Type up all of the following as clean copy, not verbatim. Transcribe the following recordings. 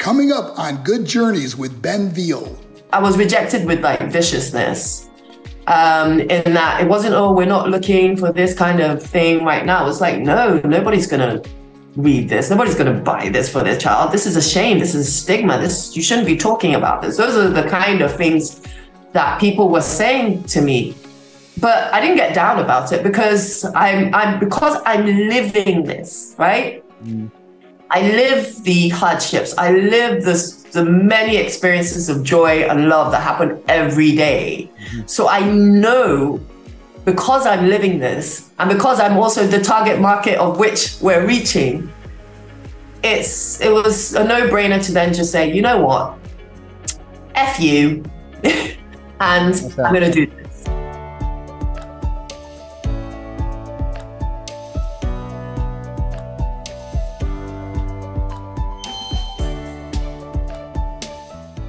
Coming up on Good Journeys with Ben Veal. I was rejected with like viciousness, in that it wasn't, oh, we're not looking for this kind of thing right now. It's like, no, nobody's going to read this. Nobody's going to buy this for their child. This is a shame. This is a stigma. You shouldn't be talking about this. Those are the kind of things that people were saying to me. But I didn't get down about it because I'm living this, right? I live the hardships. I live the many experiences of joy and love that happen every day. So I know, because I'm living this and because I'm also the target market of which we're reaching, it was a no-brainer to then just say, you know what, F you, and I'm going to do this.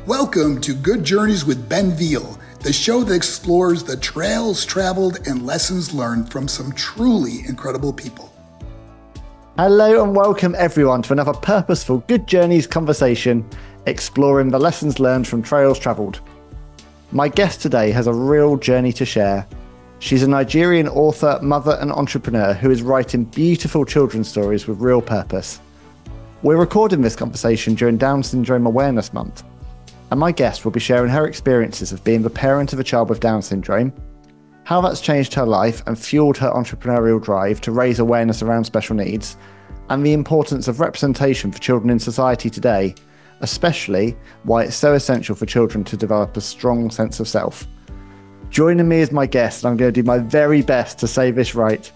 Welcome to Good Journeys with Ben Veal, the show that explores the trails traveled and lessons learned from some truly incredible people. Hello and welcome everyone to another purposeful Good Journeys conversation, exploring the lessons learned from trails traveled. My guest today has a real journey to share. She's a Nigerian author, mother and entrepreneur who is writing beautiful children's stories with real purpose. We're recording this conversation during Down Syndrome Awareness Month, and my guest will be sharing her experiences of being the parent of a child with Down syndrome, how that's changed her life and fueled her entrepreneurial drive to raise awareness around special needs, and the importance of representation for children in society today, especially why it's so essential for children to develop a strong sense of self. Joining me as my guest, and I'm going to do my very best to say this right,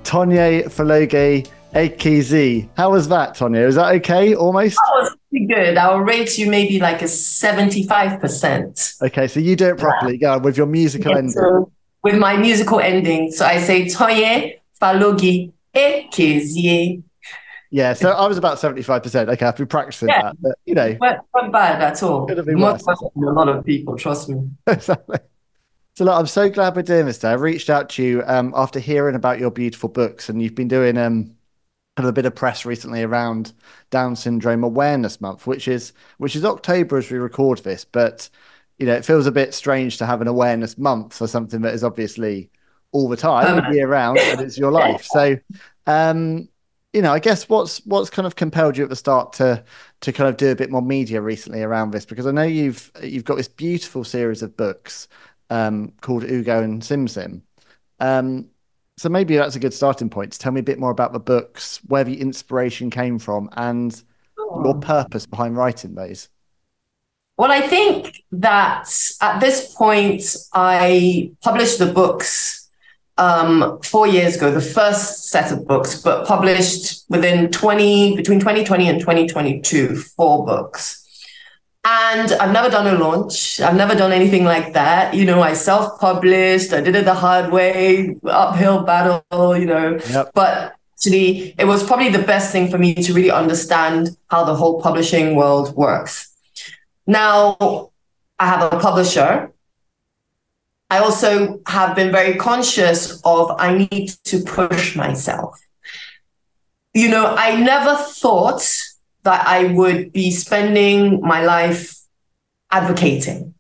Tonye Faloughi-Ekezie. How was that, Tonye? Was that okay, almost? That was pretty good. I'll rate you maybe like a 75%. Okay, so you do it properly. Go on with your musical ending. So with my musical ending. So I say, Tonye Faloughi-Ekezie. Yeah, so I was about 75%. Okay, I've been practicing that, but you know. Not bad at all. Could have been More worse. than a lot of people, trust me. Exactly. So look, I'm so glad we're doing this today. I reached out to you after hearing about your beautiful books, and you've been doing kind of a bit of press recently around Down Syndrome Awareness Month, which is October as we record this, but you know, it feels a bit strange to have an awareness month for something that is obviously all the time, year round, and it's your life. So you know, I guess what's kind of compelled you at the start to kind of do a bit more media recently around this? Because I know you've got this beautiful series of books called Ugo and Sim Sim. So maybe that's a good starting point to tell me a bit more about the books, where the inspiration came from, and your purpose behind writing those. Well, I think that at this point, I published the books 4 years ago, the first set of books, but published between 2020 and 2022, 4 books. And I've never done a launch. I've never done anything like that. You know, I self-published. I did it the hard way, uphill battle, you know. Yep. But actually, it was probably the best thing for me to really understand how the whole publishing world works. Now, I have a publisher. I also have been very conscious of I need to push myself. You know, I never thought that I would be spending my life advocating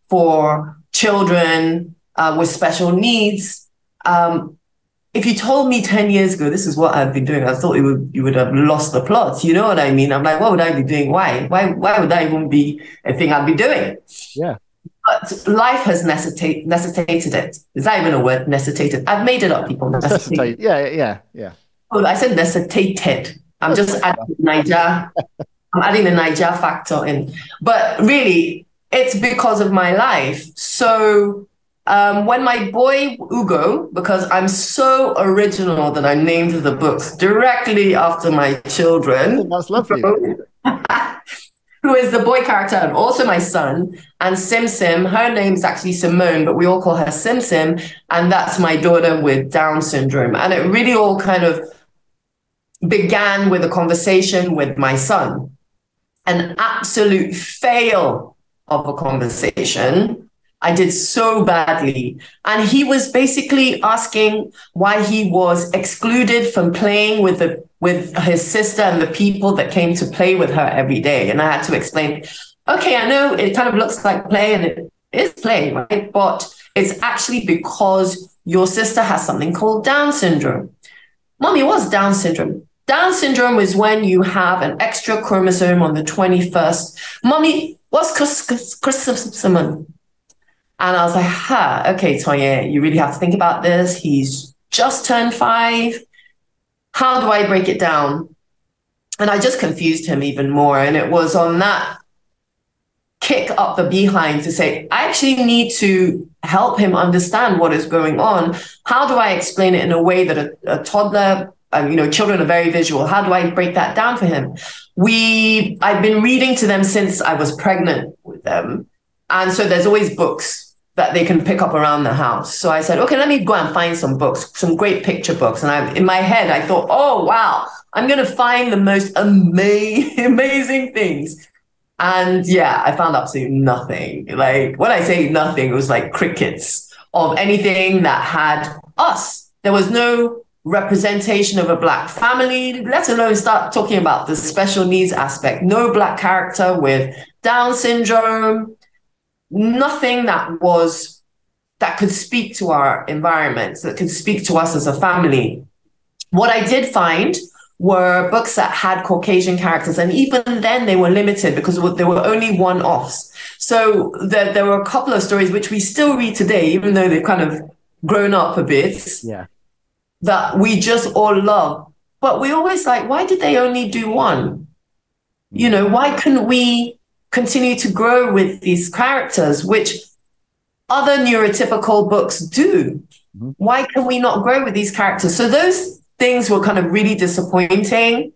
for children with special needs. If you told me 10 years ago, this is what I've been doing, I thought you would have lost the plot. You know what I mean? I'm like, what would I be doing? Why would that even be a thing I'd be doing? Yeah. But life has necessitated it. Is that even a word? Necessitated. I've made it up, people. Necessitate. Yeah. Oh, I said necessitated. I'm just adding the Niger factor in. But really, it's because of my life. So when my boy Ugo, because I'm so original that I named the books directly after my children. That's lovely. Who is the boy character and also my son, and Sim Sim, her name's actually Simone, but we all call her Sim Sim, and that's my daughter with Down syndrome. And it really all kind of began with a conversation with my son, an absolute fail of a conversation. I did so badly. And he was basically asking why he was excluded from playing with his sister and the people that came to play with her every day. And I had to explain, okay, I know it kind of looks like play and it is play, right? But it's actually because your sister has something called Down syndrome. Mommy, what's Down syndrome? Down syndrome is when you have an extra chromosome on the 21st. Mommy, what's chrysomosomal? And I was like, okay, Tonye, you really have to think about this. He's just turned 5. How do I break it down? And I just confused him even more. And it was on that kick up the behind to say, I actually need to help him understand what is going on. How do I explain it in a way that a toddler, children are very visual. How do I break that down for him? I've been reading to them since I was pregnant with them. And so there's always books that they can pick up around the house. So I said, okay, let me go and find some books, some great picture books. And in my head, I thought, oh, wow, I'm going to find the most amazing things. And yeah, I found absolutely nothing. Like when I say nothing, it was like crickets of anything that had us. There was no representation of a Black family, let alone start talking about the special needs aspect. No Black character with Down syndrome. Nothing that could speak to our environments, that could speak to us as a family. What I did find were books that had Caucasian characters, and even then they were limited because there were only one-offs. So there were a couple of stories which we still read today, even though they've kind of grown up a bit, that we just all love. But we always like, why did they only do one? Why couldn't we continue to grow with these characters, which other neurotypical books do? Mm-hmm. Why can we not grow with these characters? So those things were kind of really disappointing.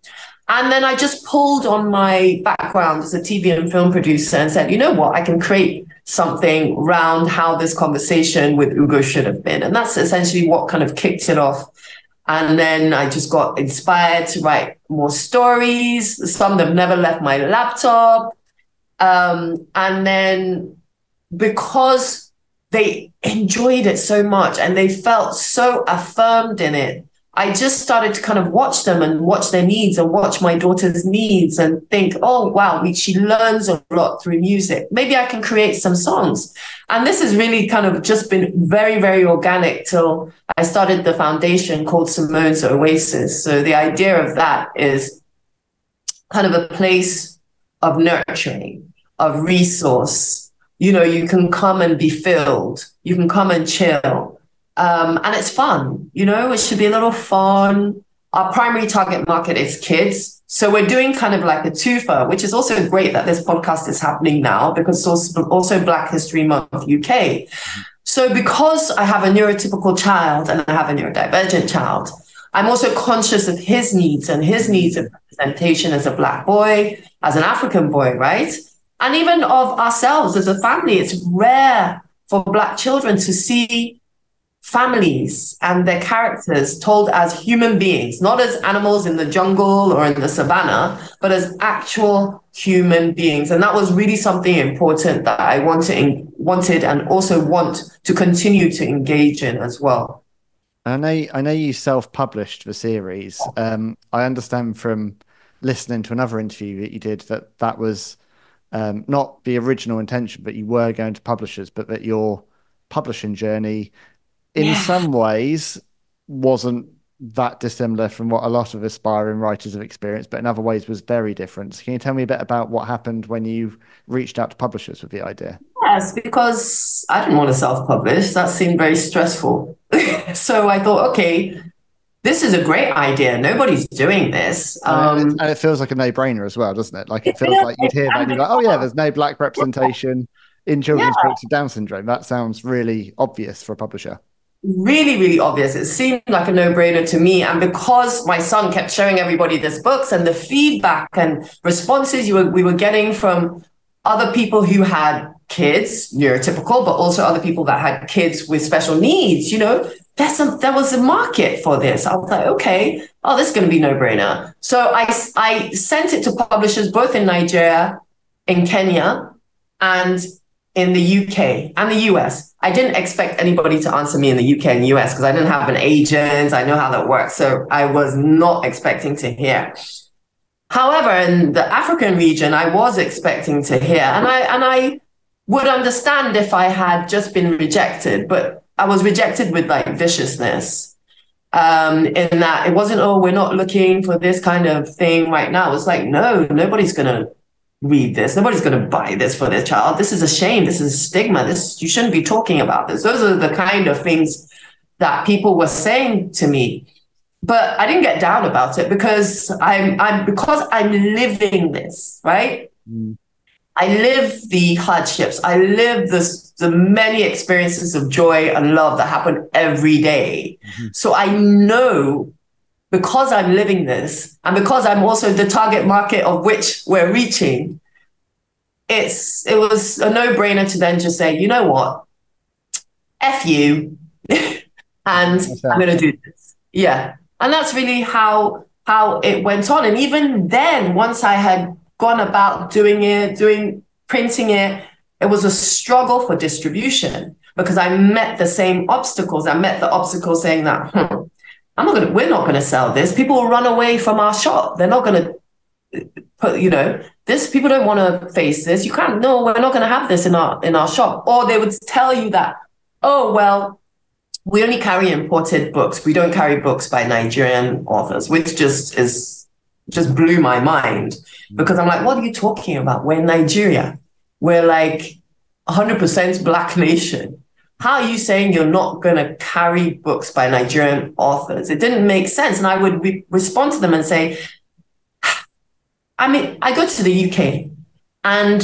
And then I just pulled on my background as a TV and film producer and said, you know what, I can create something around how this conversation with Ugo should have been. And that's essentially what kind of kicked it off. And then I just got inspired to write more stories, some that never left my laptop. And then because they enjoyed it so much and they felt so affirmed in it, I just started to kind of watch them and watch their needs and watch my daughter's needs and think, oh, wow, she learns a lot through music. Maybe I can create some songs. And this has really kind of just been very, very organic till I started the foundation called Simone's Oasis. So the idea of that is kind of a place of nurturing, of resource. You can come and be filled. You can come and chill. And it's fun, it should be a little fun. Our primary target market is kids. So we're doing kind of like a twofer, which is also great that this podcast is happening now because it's also Black History Month UK. So because I have a neurotypical child and I have a neurodivergent child, I'm also conscious of his needs and his needs of representation as a Black boy, as an African boy, right? And even of ourselves as a family. It's rare for Black children to see families and their characters told as human beings, not as animals in the jungle or in the savannah, but as actual human beings. And that was really something important that I wanted and also want to continue to engage in as well. I know you self-published the series. I understand from listening to another interview that you did that was not the original intention, but you were going to publishers, but that your publishing journey in some ways wasn't that dissimilar from what a lot of aspiring writers have experienced, but in other ways was very different. Can you tell me a bit about what happened when you reached out to publishers with the idea? Yes, because I didn't want to self-publish. That seemed very stressful. So I thought, okay, this is a great idea. Nobody's doing this. And it feels like a no-brainer as well, doesn't it? Like it feels like you'd hear that and you're like, oh yeah, there's no Black representation in children's books with Down syndrome. That sounds really obvious for a publisher. Really, really obvious. It seemed like a no-brainer to me. And because my son kept showing everybody these books and the feedback and responses we were getting from other people who had kids, neurotypical, but also other people that had kids with special needs, there was a market for this. I was like, okay, this is going to be no-brainer. So I sent it to publishers both in Nigeria, in Kenya, and in the UK and the US. I didn't expect anybody to answer me in the UK and US because I didn't have an agent. I know how that works. So I was not expecting to hear. However, in the African region, I was expecting to hear, and I would understand if I had just been rejected, but I was rejected with like viciousness. In that it wasn't, oh, we're not looking for this kind of thing right now. It's like, no, nobody's gonna read this. Nobody's gonna buy this for their child. This is a shame. This is a stigma. You shouldn't be talking about this. Those are the kind of things that people were saying to me. But I didn't get down about it because I'm living this, right? Mm. I live the hardships. I live the many experiences of joy and love that happen every day. Mm-hmm. So I know, because I'm living this and because I'm also the target market of which we're reaching, it was a no-brainer to then just say, you know what? F you. And I'm going to do this. Yeah. And that's really how it went on. And even then, once I had gone about printing it, it was a struggle for distribution because I met the same obstacles. I met the obstacles saying that we're not going to sell this. People will run away from our shop. They're not going to put, people don't want to face this. You can't, no, we're not going to have this in our shop. Or they would tell you that, oh, well, we only carry imported books. We don't carry books by Nigerian authors, which just blew my mind because I'm like, what are you talking about? We're in Nigeria. We're like 100% Black nation. How are you saying you're not going to carry books by Nigerian authors? It didn't make sense. And I would respond to them and say, I mean, I go to the UK and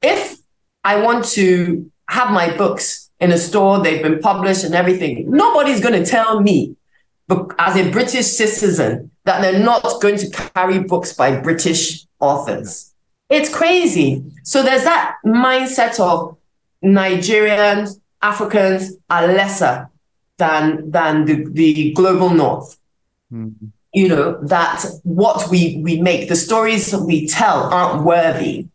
if I want to have my books in a store, they've been published and everything, nobody's going to tell me, as a British citizen, that they're not going to carry books by British authors. It's crazy. So there's that mindset of Nigerians, Africans are lesser than the global north. Mm-hmm. That what we make, the stories that we tell aren't worthy.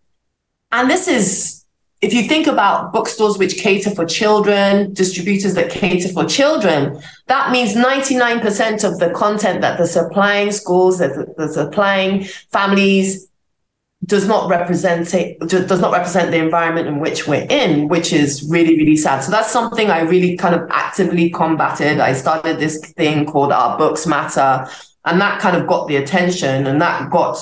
And this is, if you think about bookstores which cater for children, distributors that cater for children, that means 99% of the content that they're supplying schools, that they're supplying families, does not represent the environment in which we're in, which is really, really sad. So that's something I really kind of actively combated. I started this thing called Our Books Matter, and that kind of got the attention, and that got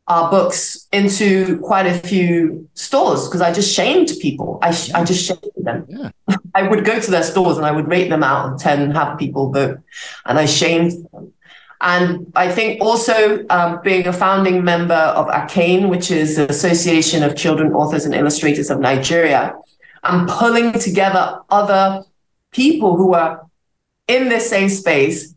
our books into quite a few stores because I just shamed people. I just shamed them. Yeah. I would go to their stores and I would rate them out of 10 and have people vote, and I shamed them. And I think also being a founding member of ACANE, which is the Association of Children Authors and Illustrators of Nigeria, and pulling together other people who are in this same space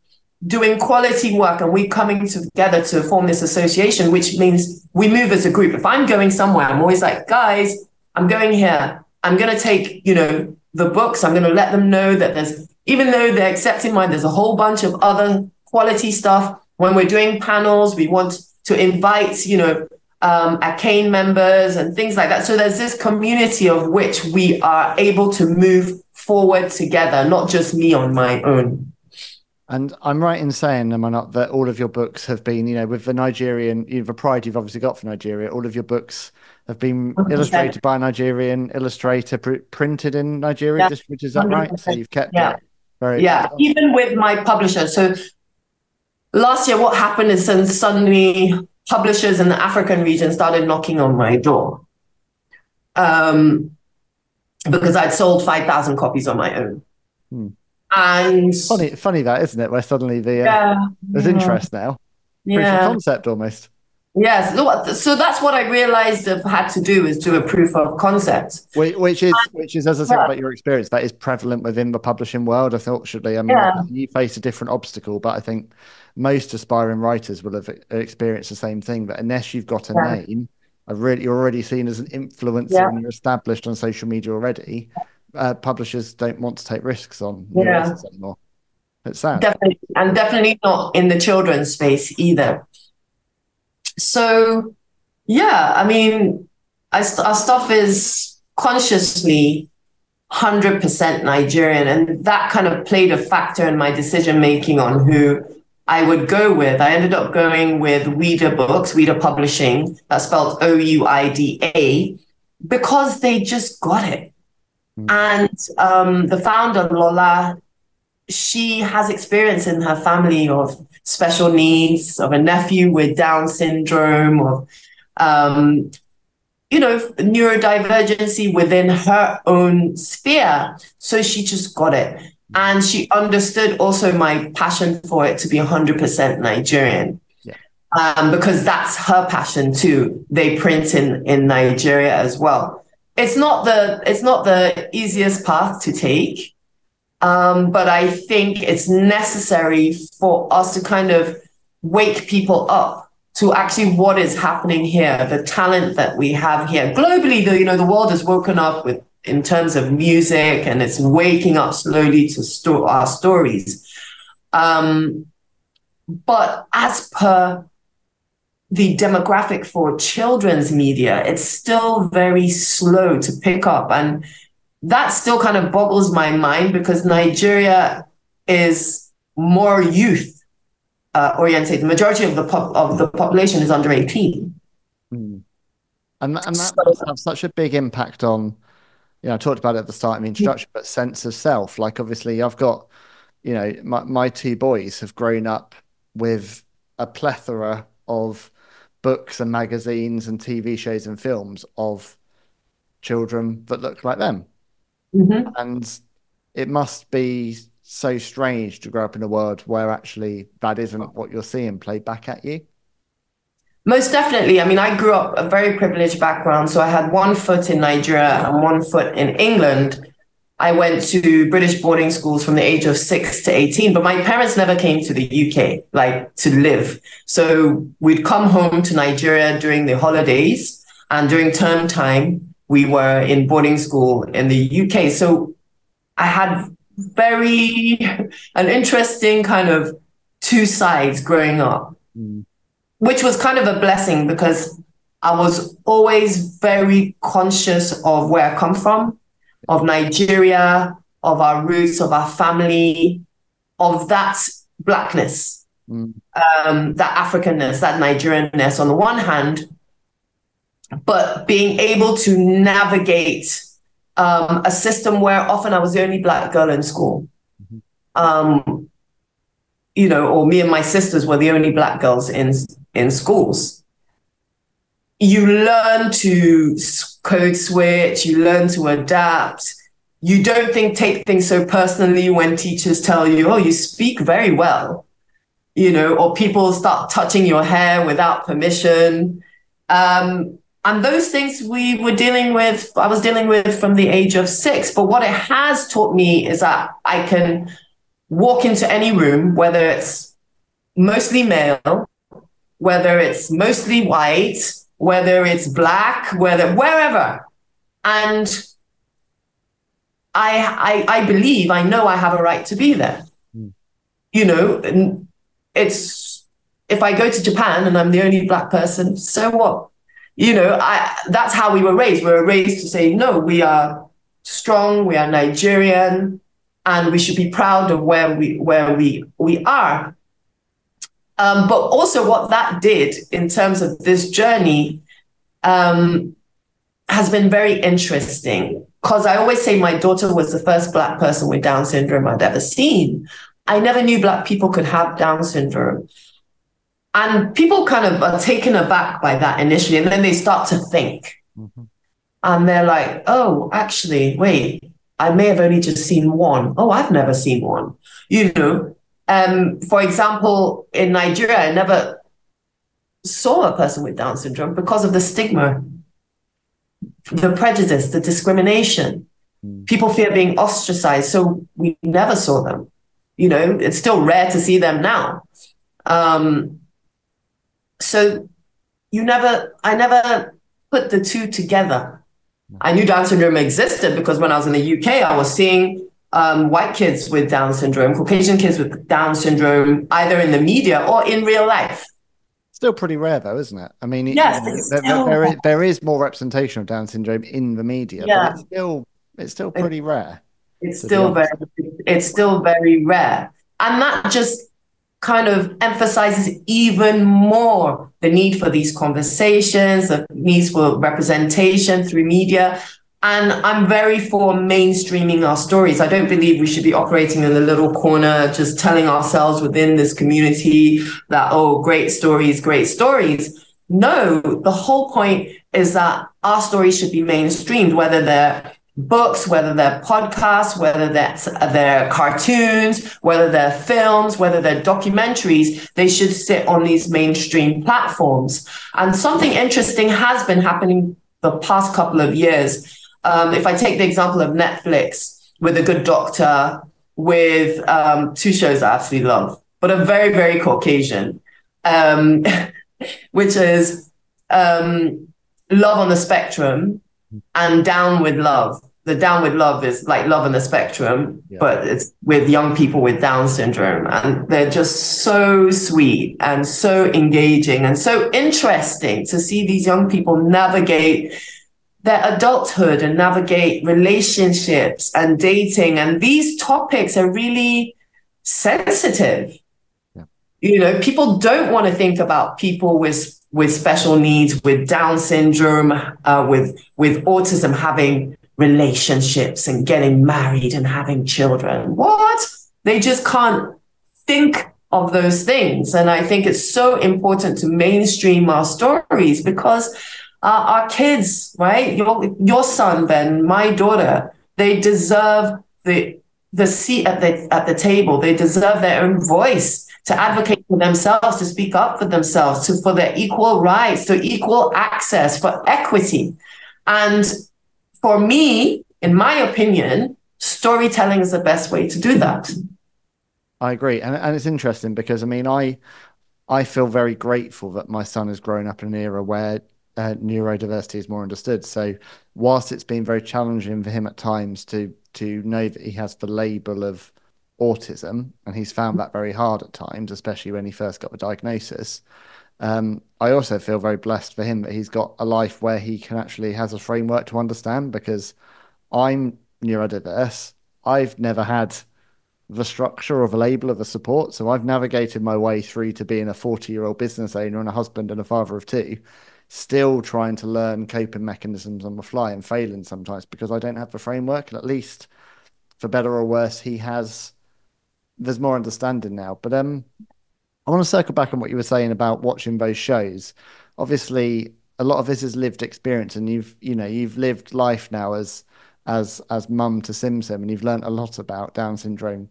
doing quality work, and we coming together to form this association, which means we move as a group. If I'm going somewhere, I'm always like, guys, I'm going here. I'm going to take, the books. I'm going to let them know that even though they're accepting mine, there's a whole bunch of other quality stuff. When we're doing panels, we want to invite, ACANE members and things like that. So there's this community of which we are able to move forward together, not just me on my own. And I'm right in saying, am I not, that all of your books have been, with the Nigerian, the pride you've obviously got for Nigeria, all of your books have been 100%. Illustrated by a Nigerian illustrator, printed in Nigeria, which is that 100%. Right? So you've kept it very... Yeah, even with my publisher. So last year, what happened is then suddenly publishers in the African region started knocking on my door because I'd sold 5,000 copies on my own. And funny that, isn't it? Where suddenly there's interest now. Proof of concept almost. Yes. So that's what I realized I've had to do, is do a proof of concept. Which is, as I said about your experience, that is prevalent within the publishing world, unfortunately. I mean, you face a different obstacle, but I think most aspiring writers will have experienced the same thing. But unless you've got a name, you're already seen as an influencer and you're established on social media already. Publishers don't want to take risks on new authors anymore. It's sad. Definitely, and definitely not in the children's space either. So, I mean, our stuff is consciously 100% Nigerian. And that kind of played a factor in my decision making on who I would go with. I ended up going with Ouida Books, Ouida Publishing, that's spelled Ouida, because they just got it. And the founder, Lola, she has experience in her family of special needs, of a nephew with Down syndrome, of neurodivergency within her own sphere. So she just got it. And she understood also my passion for it to be 100% Nigerian. Yeah. Because that's her passion too. They print in Nigeria as well. It's not the easiest path to take. But I think it's necessary for us to kind of wake people up to actually what is happening here, the talent that we have here. Globally, the world has woken up in terms of music, and it's waking up slowly to our stories. But as per the demographic for children's media, it's still very slow to pick up. And that still kind of boggles my mind, because Nigeria is more youth oriented. The majority of the population is under 18. And that must have such a big impact on, I talked about it at the start in the introduction, but sense of self. Like, obviously I've got, my two boys have grown up with a plethora of books and magazines and TV shows and films of children that look like them. Mm-hmm. And it must be so strange to grow up in a world where actually that isn't what you're seeing played back at you. Most definitely. I mean, I grew up a very privileged background. So I had one foot in Nigeria and one foot in England. I went to British boarding schools from the age of 6 to 18, but my parents never came to the UK, like, to live. So we'd come home to Nigeria during the holidays, and during term time, we were in boarding school in the UK. So I had an interesting kind of two sides growing up, which was kind of a blessing, because I was always very conscious of where I come from, of Nigeria, of our roots, of our family, of that Blackness, that Africanness, that Nigerianness on the one hand, but being able to navigate a system where often I was the only Black girl in school, or me and my sisters were the only Black girls in schools. You learn to code switch, you learn to adapt. You don't take things so personally when teachers tell you, oh, you speak very well, or people start touching your hair without permission. And those things I was dealing with from the age of 6. But what it has taught me is that I can walk into any room, whether it's mostly male, whether it's mostly white, whether it's Black, wherever. And I believe, I know I have a right to be there. It's, if I go to Japan and I'm the only Black person, so what? That's how we were raised. We were raised to say, no, we are strong, we are Nigerian, and we should be proud of where we are. But also what that did in terms of this journey has been very interesting, because I always say my daughter was the first Black person with Down syndrome I'd ever seen. I never knew Black people could have Down syndrome. And people kind of are taken aback by that initially, and then they start to think. Mm-hmm. And they're like, oh, actually, wait, I may have only just seen one. Oh, I've never seen one. For example, in Nigeria, I never saw a person with Down syndrome because of the stigma, the prejudice, the discrimination. People fear being ostracized, so we never saw them. It's still rare to see them now. So I never put the two together. I knew Down syndrome existed because when I was in the UK, I was seeing white kids with Down syndrome, Caucasian kids with Down syndrome, either in the media or in real life. Still pretty rare though, isn't it? I mean, Yes, it's still, there is more representation of Down syndrome in the media, but yeah, it's still pretty rare, it's to be still honest. it's still very rare. And that just kind of emphasizes even more the need for these conversations, the needs for representation through media. And I'm very for mainstreaming our stories. I don't believe we should be operating in a little corner, just telling ourselves within this community that, oh, great stories, great stories. No, the whole point is that our stories should be mainstreamed, whether they're books, whether they're podcasts, whether they're cartoons, whether they're films, whether they're documentaries, they should sit on these mainstream platforms. And something interesting has been happening the past couple of years. If I take the example of Netflix with A Good Doctor, with two shows I absolutely love, but are very, very Caucasian, which is Love on the Spectrum and Down with Love. The Down with Love is like Love on the Spectrum, but it's with young people with Down syndrome. And they're just so sweet and so engaging and so interesting to see these young people navigate their adulthood and navigate relationships and dating. And these topics are really sensitive. Yeah. You know, people don't want to think about people with special needs, with Down syndrome, with autism having relationships and getting married and having children. What? They just can't think of those things. And I think it's so important to mainstream our stories because our kids, right? Your son, Ben, my daughter, they deserve the seat at the table. They deserve their own voice to advocate for themselves, to speak up for themselves, for their equal rights, to equal access, for equity. And for me, in my opinion, storytelling is the best way to do that. I agree. And it's interesting because, I mean, I feel very grateful that my son has grown up in an era where neurodiversity is more understood. So whilst it's been very challenging for him at times to know that he has the label of autism, and he's found that very hard at times, especially when he first got the diagnosis, I also feel very blessed for him that he's got a life where he can actually has a framework to understand, because I'm neurodiverse. I've never had the structure of a label of a support. So I've navigated my way through to being a 40-year-old business owner and a husband and a father of two, still trying to learn coping mechanisms on the fly and failing sometimes because I don't have the framework. And at least, for better or worse, there's more understanding now. But I want to circle back on what you were saying about watching those shows. Obviously, a lot of this is lived experience, and you've lived life now as mum to Sim Sim, and you've learned a lot about Down syndrome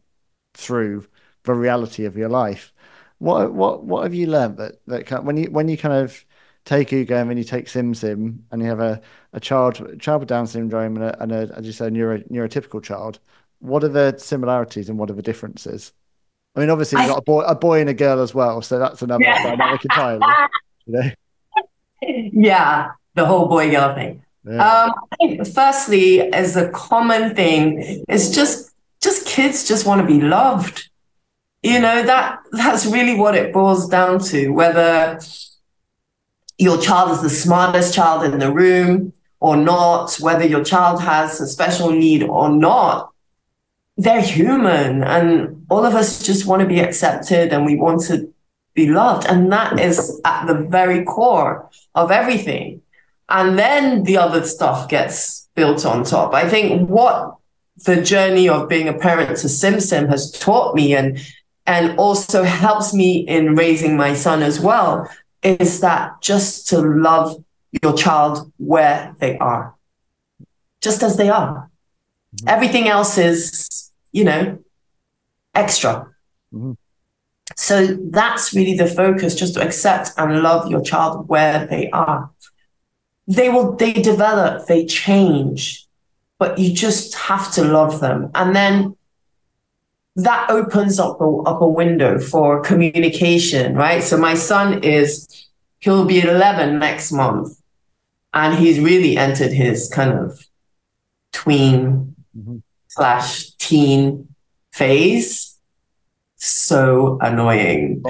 through the reality of your life. What have you learned that when you kind of take Ugo and then you take Sim Sim and you have a child with Down syndrome and a as you say neurotypical child, what are the similarities and what are the differences? I mean, obviously you've got a boy and a girl as well, so that's another dynamic entirely. You know? Yeah, the whole boy girl thing. Yeah. I think firstly, as a common thing, it's just kids just want to be loved. You know, that's really what it boils down to, whether your child is the smartest child in the room or not, whether your child has a special need or not. They're human, and all of us just want to be accepted and we want to be loved. And that is at the very core of everything. And then the other stuff gets built on top. I think what the journey of being a parent to Sim Sim has taught me and also helps me in raising my son as well is that just to love your child where they are, just as they are. Mm-hmm. Everything else is, extra. Mm-hmm. So that's really the focus, just to accept and love your child where they are. They develop, they change, but you just have to love them. And then that opens up a window for communication, right? So my son he'll be 11 next month, and he's really entered his kind of tween / teen phase. So annoying.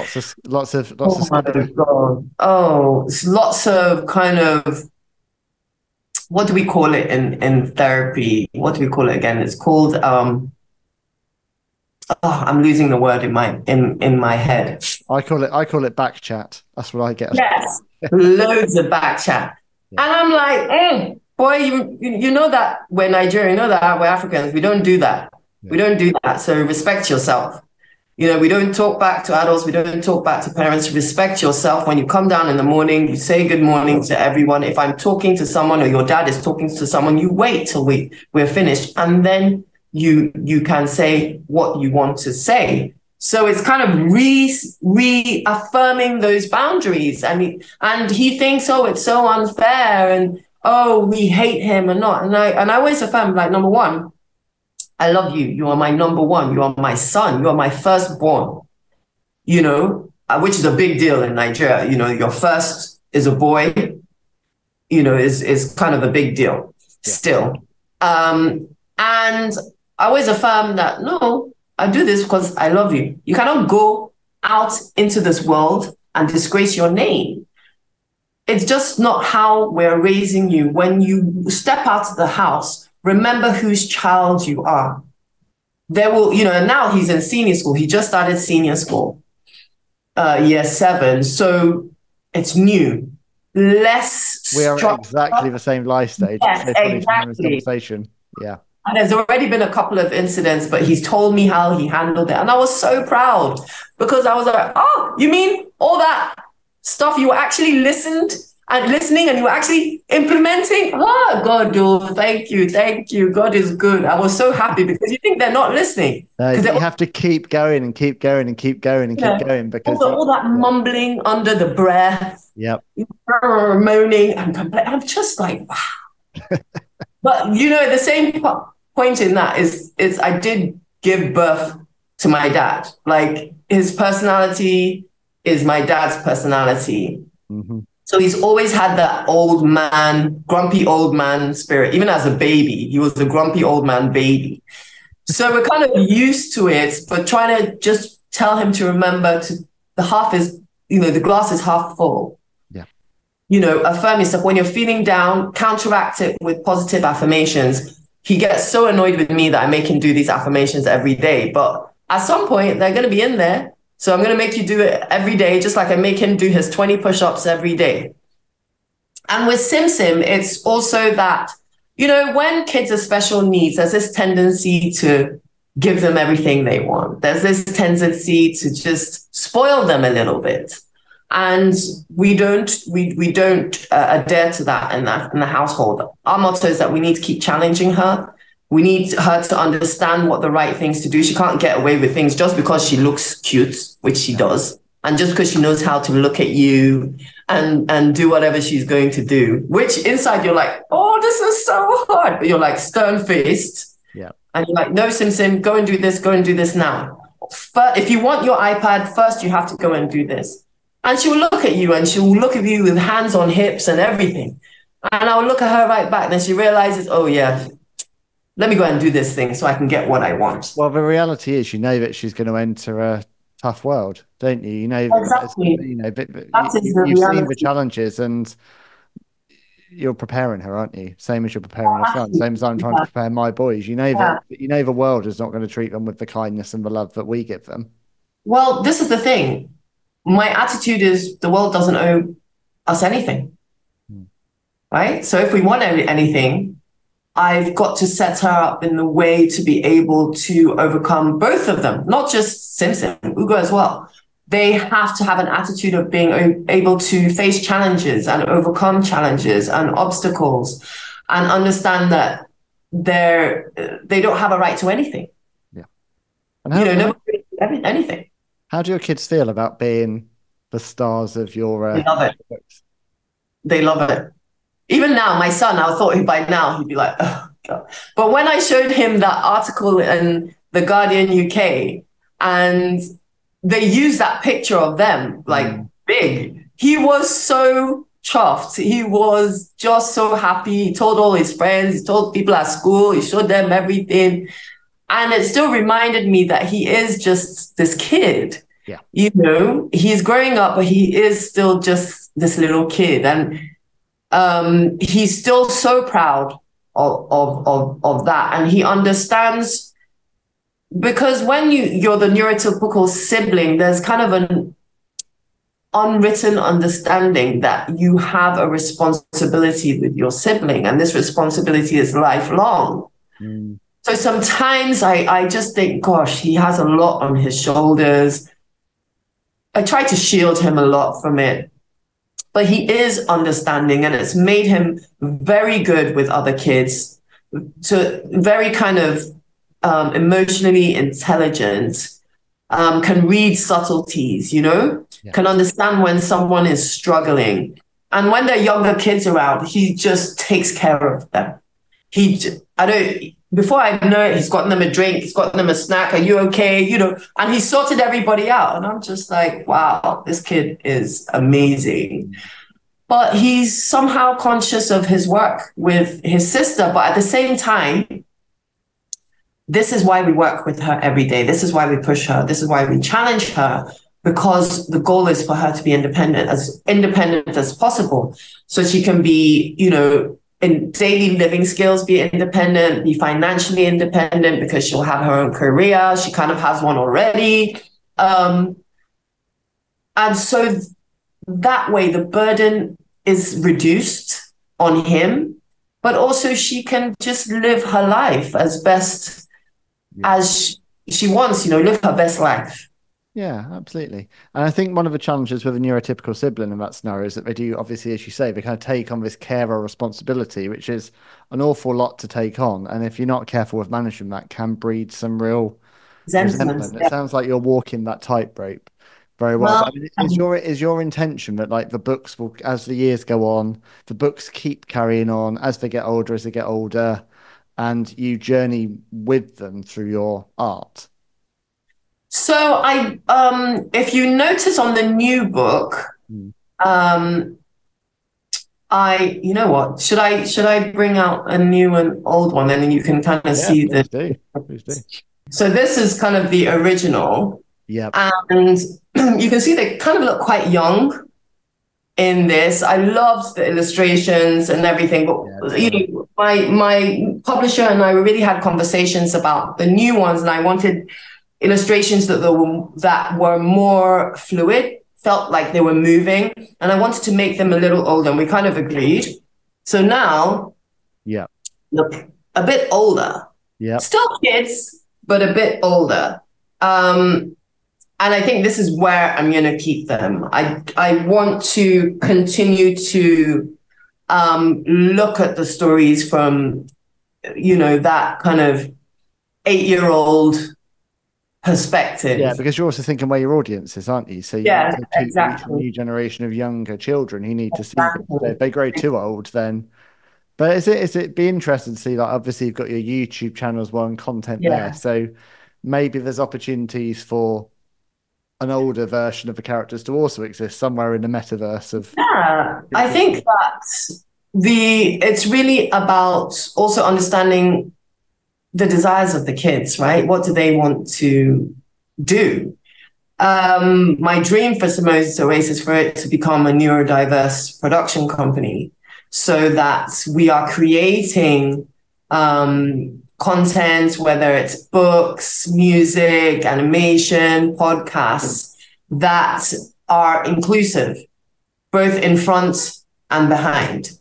Lots of Oh my scolding. God. Oh, it's lots of kind of, what do we call it in therapy? What do we call it again? It's called I'm losing the word in my head. I call it back chat. That's what I get. Yes, loads of back chat. Yeah. And I'm like, boy, you know that we're Nigerian, you know that we're Africans. We don't do that. Yeah. We don't do that. So respect yourself. We don't talk back to adults. We don't talk back to parents. Respect yourself. When you come down in the morning, you say good morning to everyone. If I'm talking to someone or your dad is talking to someone, you wait till we're finished. And then you can say what you want to say. So it's kind of reaffirming those boundaries. And he thinks, oh, it's so unfair. And, oh, we hate him or not. And I always affirm, like, number one, I love you. You are my number one. You are my son. You are my firstborn, which is a big deal in Nigeria. Your first is a boy, is kind of a big deal still. And I always affirm that, no, I do this because I love you. You cannot go out into this world and disgrace your name. It's just not how we're raising you. When you step out of the house, remember whose child you are. There will, and now he's in senior school. He just started senior school, year 7. So it's new. Less. We are exactly the same life stage. Yes, exactly. Conversation. Yeah. And there's already been a couple of incidents, but he's told me how he handled it. And I was so proud because I was like, oh, you mean all that stuff you actually listening and you were actually implementing? Oh, God, dude, thank you. God is good. I was so happy because you think they're not listening. You have to keep going and keep going and keep going and keep going because all that mumbling under the breath, moaning and complaining. I'm just like, wow. But the same point in that is I did give birth to my dad. Like, his personality is my dad's personality. Mm-hmm. So he's always had that grumpy old man spirit. Even as a baby, he was a grumpy old man baby. So we're kind of used to it, but trying to just tell him to remember the glass is half full. Yeah. Affirm yourself. When you're feeling down, counteract it with positive affirmations. He gets so annoyed with me that I make him do these affirmations every day. But at some point, they're going to be in there. So I'm going to make you do it every day, just like I make him do his 20 push-ups every day. And with Sim Sim, it's also that, when kids have special needs, there's this tendency to give them everything they want. There's this tendency to just spoil them a little bit. And we don't adhere to that in the household. Our motto is that we need to keep challenging her. We need her to understand what the right things to do. She can't get away with things just because she looks cute, which she does, and just because she knows how to look at you and do whatever she's going to do, which inside you're like, oh, this is so hard. But you're like stern-faced. Yeah. And you're like, no, Sim Sim, go and do this now. But if you want your iPad, first you have to go and do this. And she will look at you and she will look at you with hands on hips and everything. And I'll look at her right back. And then she realizes, oh, yeah, let me go and do this thing so I can get what I want. Well, the reality is, that she's going to enter a tough world, don't you? Exactly. You've seen the challenges and you're preparing her, aren't you? Same as you're preparing her son. Same as I'm trying to prepare my boys. That the world is not going to treat them with the kindness and the love that we give them. Well, this is the thing. My attitude is the world doesn't owe us anything, right? So if we want anything, I've got to set her up in the way to be able to overcome both of them, not just Sim Sim, Ugo as well. They have to have an attitude of being able to face challenges and overcome challenges and obstacles and understand that they don't have a right to anything. Yeah. And nobody anything. How do your kids feel about being the stars of your They love it. books? They love it. Even now, my son, I thought by now he'd be like, oh, God. But when I showed him that article in The Guardian UK and they used that picture of them, like big, he was so chuffed. He was just so happy. He told all his friends, he told people at school, he showed them everything. And it still reminded me that he is just this kid. Yeah. You know, he's growing up, but he is still just this little kid. And he's still so proud of that. And he understands, because when you're the neurotypical sibling, there's kind of an unwritten understanding that you have a responsibility with your sibling, and this responsibility is lifelong. Mm. So sometimes I just think, gosh, he has a lot on his shoulders. I try to shield him a lot from it, but he is understanding, and it's made him very good with other kids, to very kind of emotionally intelligent, can read subtleties, you know, can understand when someone is struggling. And when there are younger kids around, he just takes care of them. Before I know it, he's gotten them a drink, he's gotten them a snack. Are you okay? You know, and he sorted everybody out. And I'm just like, wow, this kid is amazing. But he's somehow conscious of his work with his sister. But at the same time, this is why we work with her every day. This is why we push her. This is why we challenge her, because the goal is for her to be independent as possible, so she can be, you know, in daily living skills, be independent, be financially independent, because she'll have her own career. She kind of has one already. And so that way the burden is reduced on him, but also she can just live her life as best as she wants, you know, live her best life. Yeah, absolutely. And I think one of the challenges with a neurotypical sibling in that scenario is that they do, obviously, as you say, they kind of take on this care or responsibility, which is an awful lot to take on. And if you're not careful with managing that, can breed some real resentment. It sounds like you're walking that tightrope very well. But, I mean, is your intention that, like, the books will, as the years go on, the books keep carrying on as they get older, and you journey with them through your art? So if you notice on the new book, you know what? Should I bring out a new and old one, and then you can kind of see the. Please do. So this is kind of the original. Yeah. And you can see they kind of look quite young in this. I loved the illustrations and everything, but you know, my publisher and I really had conversations about the new ones, and I wanted illustrations that were more fluid, felt like they were moving, and I wanted to make them a little older, and we kind of agreed. So now, look a bit older. Yeah, still kids, but a bit older. And I think this is where I'm going to keep them. I want to continue to look at the stories from, you know, that kind of 8-year-old perspective. Yeah, because you're also thinking where your audience is, aren't you? So you need to reach a new generation of younger children who need to see them. So if they grow too old, then. But it'd be interesting to see, like, obviously you've got your YouTube channel as well and content there. So maybe there's opportunities for an older version of the characters to also exist somewhere in the metaverse of. Yeah, I think that it's really about also understanding the desires of the kids, right? What do they want to do? My dream for Simone's Oasis, for it to become a neurodiverse production company, so that we are creating content, whether it's books, music, animation, podcasts, that are inclusive, both in front and behind.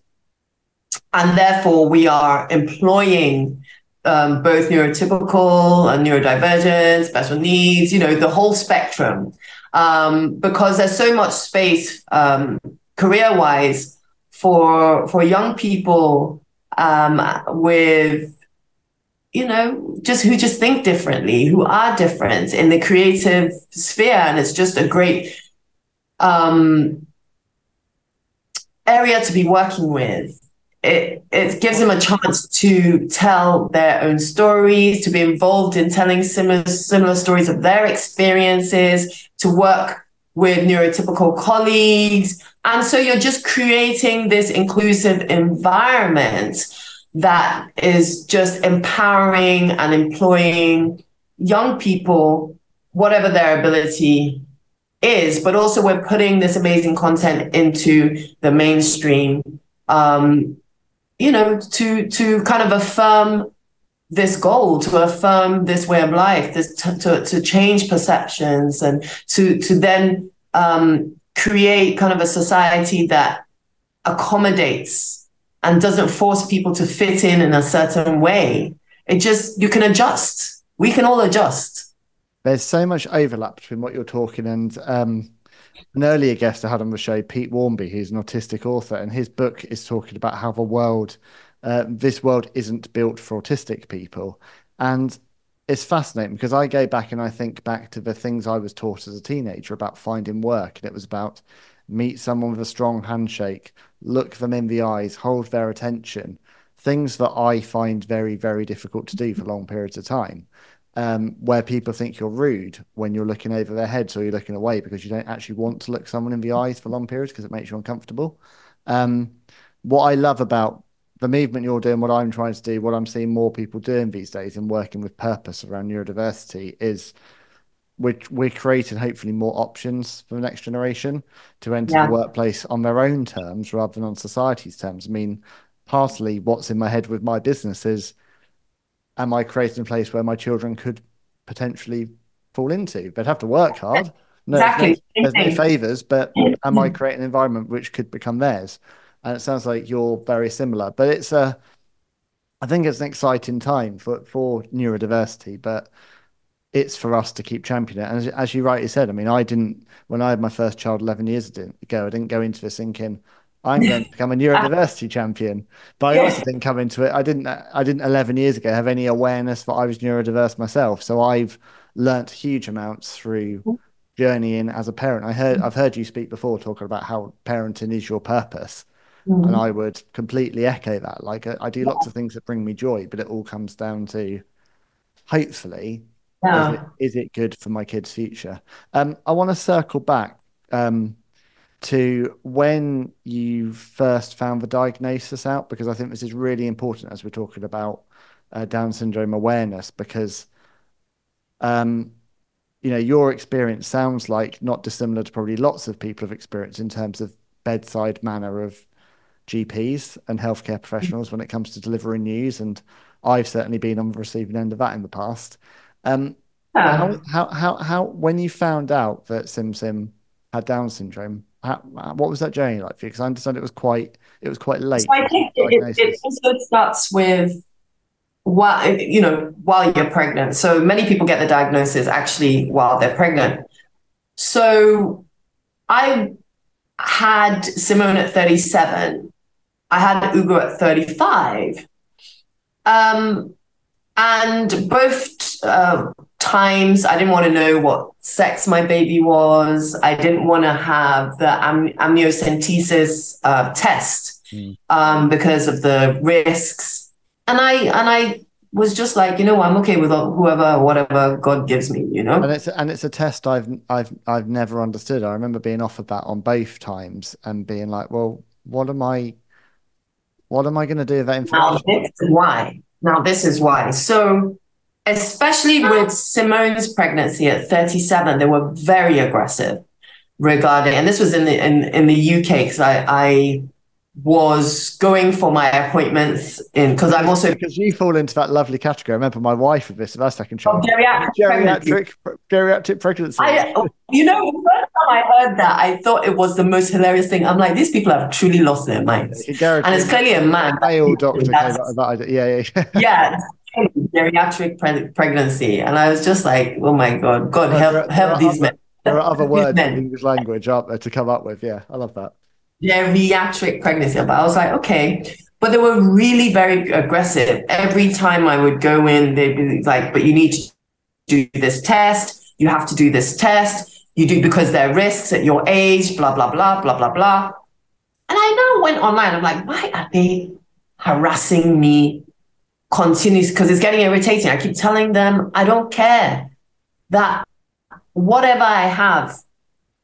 And therefore, we are employing both neurotypical and neurodivergent, special needs, you know, the whole spectrum, because there's so much space career-wise for young people with, you know, who just think differently, who are different in the creative sphere. And it's just a great area to be working with. It gives them a chance to tell their own stories, to be involved in telling similar stories of their experiences, to work with neurotypical colleagues. And so you're just creating this inclusive environment that is just empowering and employing young people, whatever their ability is, but also we're putting this amazing content into the mainstream, to kind of affirm this goal, to affirm this way of life, to change perceptions, and to then create kind of a society that accommodates and doesn't force people to fit in a certain way. You can adjust. We can all adjust. There's so much overlap between what you're talking and an earlier guest I had on the show, Pete Warmby, who's an autistic author, and his book is talking about how this world isn't built for autistic people. And it's fascinating because I go back and I think back to the things I was taught as a teenager about finding work. And it was about meet someone with a strong handshake, look them in the eyes, hold their attention, things that I find very, very difficult to do for long periods of time. Where people think you're rude when you're looking over their heads or you're looking away because you don't actually want to look someone in the eyes for long periods because it makes you uncomfortable. What I love about the movement you're doing, what I'm trying to do, what I'm seeing more people doing these days and working with purpose around neurodiversity is we're creating hopefully more options for the next generation to enter the workplace on their own terms rather than on society's terms. I mean, partly what's in my head with my business is, am I creating a place where my children could potentially fall into? They'd have to work hard. No, exactly. there's no favors, but am I creating an environment which could become theirs? And it sounds like you're very similar. But I think it's an exciting time for neurodiversity, but it's for us to keep championing it. And as you rightly said, I mean, when I had my first child 11 years ago, I didn't go into this thinking, I'm going to become a neurodiversity champion. But I also didn't come into it. I didn't 11 years ago have any awareness that I was neurodiverse myself. So I've learnt huge amounts through journeying as a parent. I've heard you speak before talking about how parenting is your purpose. And I would completely echo that. Like I do lots of things that bring me joy, but it all comes down to, hopefully, is it good for my kids' future? I want to circle back to when you first found the diagnosis out, because I think this is really important as we're talking about Down syndrome awareness, because your experience sounds like not dissimilar to probably lots of people have experienced in terms of bedside manner of GPs and healthcare professionals when it comes to delivering news, and I've certainly been on the receiving end of that in the past. How when you found out that Sim Sim had Down syndrome, what was that journey like for you? Because I understand it was quite late. So I think it also starts with while you're pregnant. So many people get the diagnosis actually while they're pregnant. So I had Simone at 37. I had Ugo at 35. And both times I didn't want to know what sex my baby was. I didn't want to have the amniocentesis test because of the risks. And I was just like, I'm okay with whatever God gives me, And it's a test I've never understood. I remember being offered that on both times and being like, well, what am I going to do with that information? Now this is why. So especially with Simone's pregnancy at 37, they were very aggressive regarding, and this was in the UK because I was going for my appointments because I'm also because you fall into that lovely category. I remember my wife with this of our second child. Geriatric pregnancy. The first time I heard that, I thought it was the most hilarious thing. I'm like, these people have truly lost their minds, and it's clearly a man. Male doctor came out of that idea. Yeah. Geriatric pregnancy, and I was just like, oh my God, help these men. There are other words in English language, aren't there, to come up with? Yeah, I love that. Geriatric pregnancy, but I was like, okay, but they were really very aggressive. Every time I would go in, they'd be like, but you need to do this test. You have to do this test. You do because there are risks at your age. Blah blah blah blah blah blah. And I now went online. I'm like, why are they harassing me? Continues because it's getting irritating. I keep telling them I don't care that whatever I have,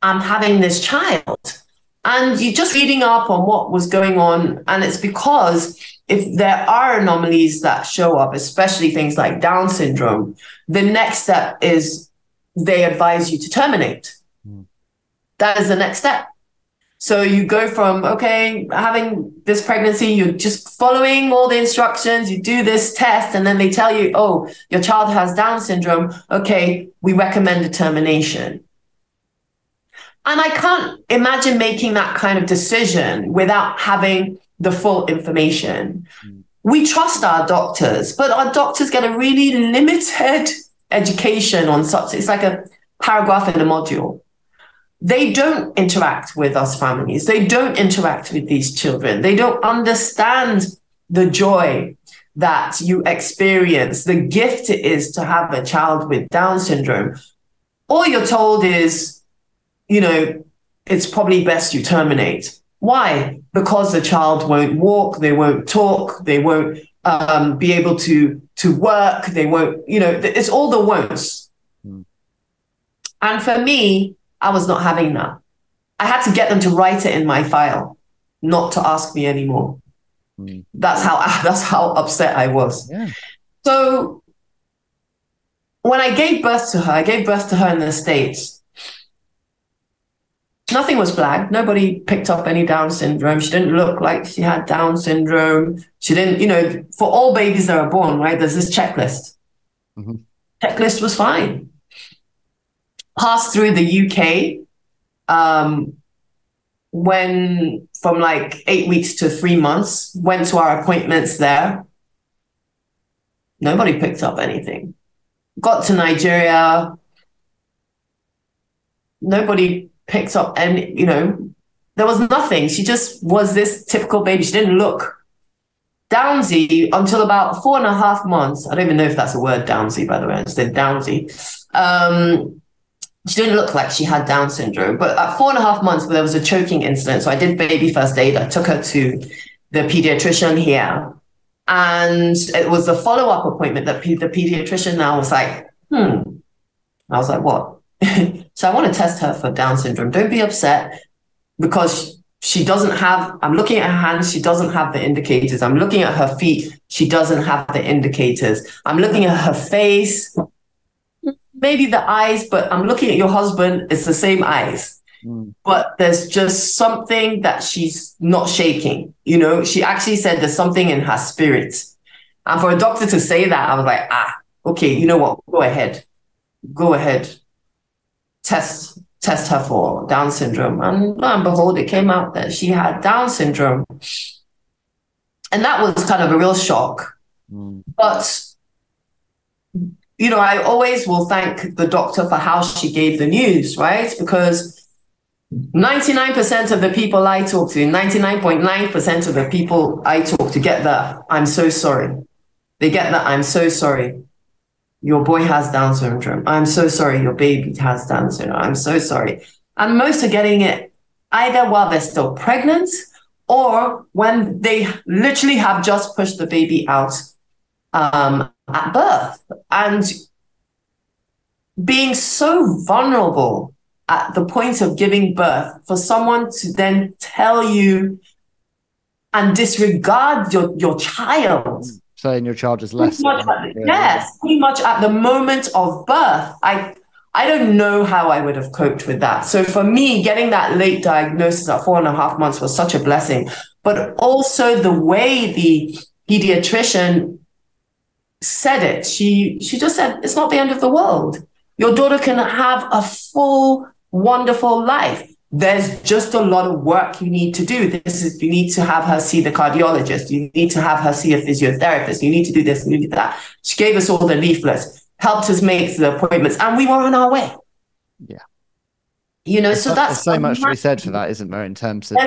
I'm having this child. And you're just reading up on what was going on. And it's because if there are anomalies that show up, especially things like Down syndrome, the next step is they advise you to terminate. That is the next step. So you go from, okay, having this pregnancy, you're just following all the instructions, you do this test, and then they tell you, oh, your child has Down syndrome. Okay, we recommend a termination. And I can't imagine making that kind of decision without having the full information. We trust our doctors, but our doctors get a really limited education on such, it's like a paragraph in a module. They don't interact with us families. They don't interact with these children. They don't understand the joy that you experience, the gift it is to have a child with Down syndrome. All you're told is, you know, it's probably best you terminate. Why? Because the child won't walk, they won't talk, they won't be able to work, they won't, you know, it's all the won'ts. And for me, I was not having that. I had to get them to write it in my file, not to ask me anymore. That's how upset I was. Yeah. So when I gave birth to her in the States. Nothing was flagged. Nobody picked up any Down syndrome. She didn't look like she had Down syndrome. She didn't, you know, for all babies that are born, right, there's this checklist. Checklist was fine. Passed through the UK when from like 8 weeks to 3 months, went to our appointments there. Nobody picked up anything. Got to Nigeria. Nobody picked up any, you know, there was nothing. She just was this typical baby. She didn't look Downsy until about 4.5 months. I don't even know if that's a word, Downsy, by the way. I just said Downsy. She didn't look like she had Down syndrome, but at 4.5 months, there was a choking incident. So I did baby first aid. I took her to the pediatrician here. And it was the follow-up appointment that the pediatrician now was like, I was like, what? So I want to test her for Down syndrome. Don't be upset because she doesn't have, I'm looking at her hands, she doesn't have the indicators. I'm looking at her feet, she doesn't have the indicators. I'm looking at her face, maybe the eyes, but I'm looking at your husband, it's the same eyes. But there's just something that she's not shaking. You know, she actually said there's something in her spirit. And for a doctor to say that, I was like, okay, you know what? Go ahead. Test her for Down syndrome. And lo and behold, it came out that she had Down syndrome. And that was kind of a real shock. But, you know, I always will thank the doctor for how she gave the news, right? Because 99% of the people I talk to, 99.9% of the people I talk to get that, I'm so sorry. They get that, I'm so sorry. Your boy has Down syndrome. I'm so sorry. Your baby has Down syndrome. I'm so sorry. And most are getting it either while they're still pregnant or when they literally have just pushed the baby out at birth. And being so vulnerable at the point of giving birth, for someone to then tell you and disregard your child. Saying your child is less. Yes, pretty much at the moment of birth. I don't know how I would have coped with that. So for me, getting that late diagnosis at 4.5 months was such a blessing. But also the way the pediatrician said it, she just said, it's not the end of the world. Your daughter can have a full, wonderful life. There's just a lot of work you need to do. You need to have her see the cardiologist. You need to have her see a physiotherapist. You need to do this, you need to do that. She gave us all the leaflets, helped us make the appointments, and we were on our way. Yeah. You know, so that's so much to be said for that, isn't there, in terms of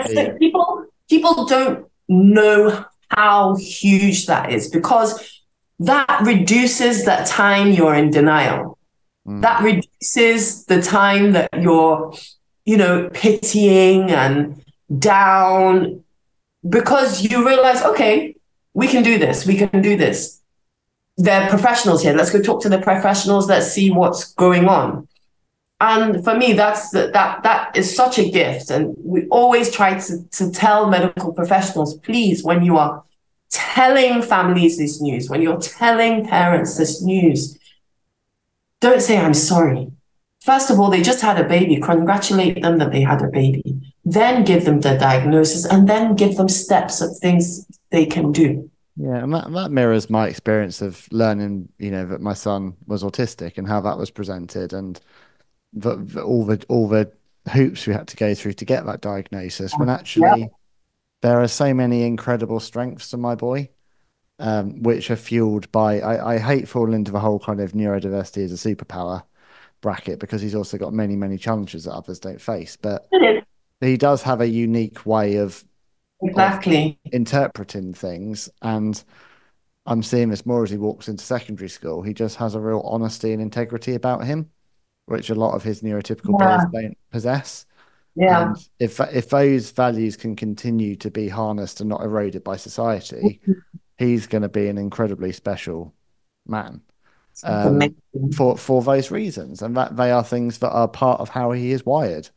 people don't know how huge that is, because that reduces that time you're in denial. That reduces the time that you're, you know, pitying and down, because you realize, okay, we can do this. We can do this. There are professionals here. Let's go talk to the professionals. Let's see what's going on. And for me, that is such a gift. And we always try to tell medical professionals, please, when you are telling families this news, when you're telling parents this news, don't say, I'm sorry. First of all, they just had a baby. Congratulate them that they had a baby. Then give them the diagnosis and then give them steps of things they can do. Yeah, and that mirrors my experience of learning, that my son was autistic and how that was presented, and all the hoops we had to go through to get that diagnosis. When actually there are so many incredible strengths to my boy, which are fueled by. I hate falling into the whole kind of neurodiversity as a superpower bracket, because he's also got many, many challenges that others don't face. But he does have a unique way of interpreting things, and I'm seeing this more as he walks into secondary school. He just has a real honesty and integrity about him, which a lot of his neurotypical peers don't possess. Yeah. And if those values can continue to be harnessed and not eroded by society, he's going to be an incredibly special man, for those reasons. And that they are things that are part of how he is wired.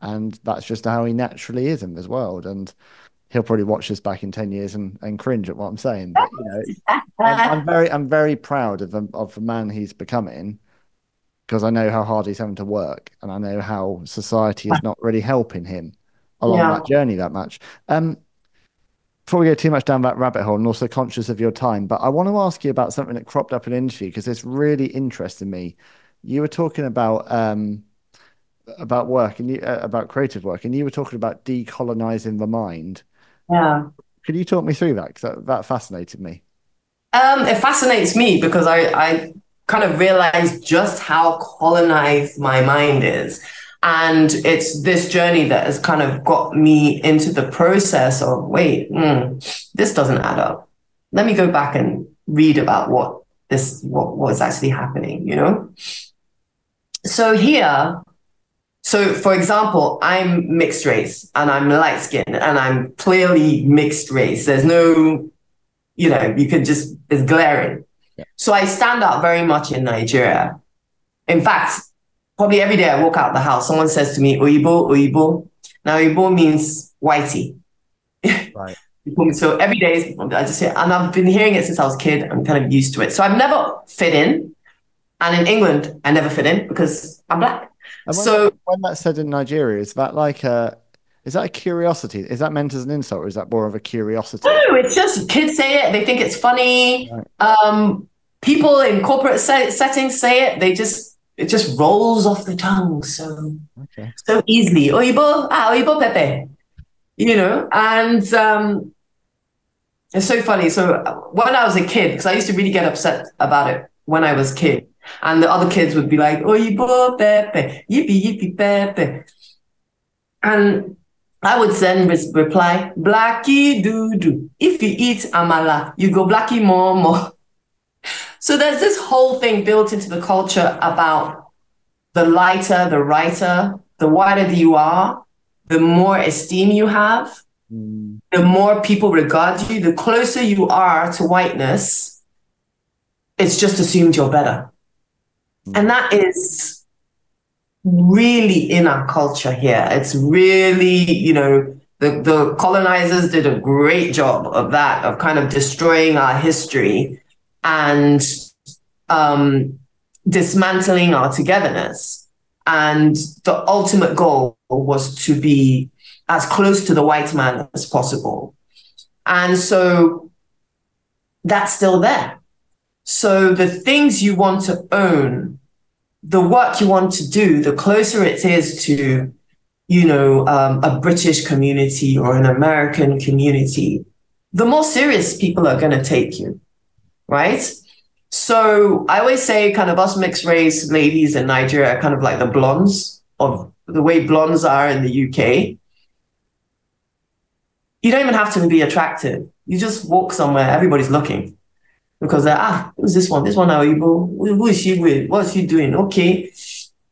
And that's just how he naturally is in this world. And he'll probably watch this back in 10 years and cringe at what I'm saying. But, I'm very proud of the man he's becoming, because I know how hard he's having to work, and I know how society is not really helping him along that journey that much. Before we go too much down that rabbit hole, and also conscious of your time, but I want to ask you about something that cropped up in an interview, because it's really interested me. You were talking about work, and about creative work, and you were talking about decolonizing the mind. Yeah. Could you talk me through that? Because that fascinated me. It fascinates me because I kind of realized just how colonized my mind is. And it's this journey that has kind of got me into the process of, wait, this doesn't add up. Let me go back and read about what is actually happening, So for example, I'm mixed race and I'm light skinned and I'm clearly mixed race. There's no, it's glaring. Yeah. So I stand out very much in Nigeria. In fact, probably every day I walk out the house, someone says to me, Oyibo, Oyibo. Now, Oyibo means whitey. Right. So every day I just hear, and I've been hearing it since I was a kid. I'm kind of used to it. So I've never fit in. And in England, I never fit in because I'm Black. And when that's said in Nigeria, is that is that a curiosity? Is that meant as an insult, or is that more of a curiosity? No, it's just kids say it. They think it's funny. Right. People in corporate settings say it. It just rolls off the tongue so easily. Oyibo pepe, and it's so funny. So when I was a kid, because I used to really get upset about it when I was a kid, and the other kids would be like, Oyibo pepe, yippee yippee pepe, and I would then reply, Blackie doo. If you eat amala, you go Blackie more. So there's this whole thing built into the culture about the lighter, the writer, the whiter you are, the more esteem you have, the more people regard you, the closer you are to whiteness, it's just assumed you're better. And that is really in our culture here. It's really, the colonizers did a great job of that, of kind of destroying our history and dismantling our togetherness. And the ultimate goal was to be as close to the white man as possible. And so that's still there. So the things you want to own, the work you want to do, the closer it is to, a British community or an American community, the more serious people are going to take you, right? So I always say kind of us mixed race ladies in Nigeria are kind of like the blondes of the way blondes are in the UK. You don't even have to be attractive. You just walk somewhere, everybody's looking. Because who's this one? This one, who is she with? What's she doing? Okay.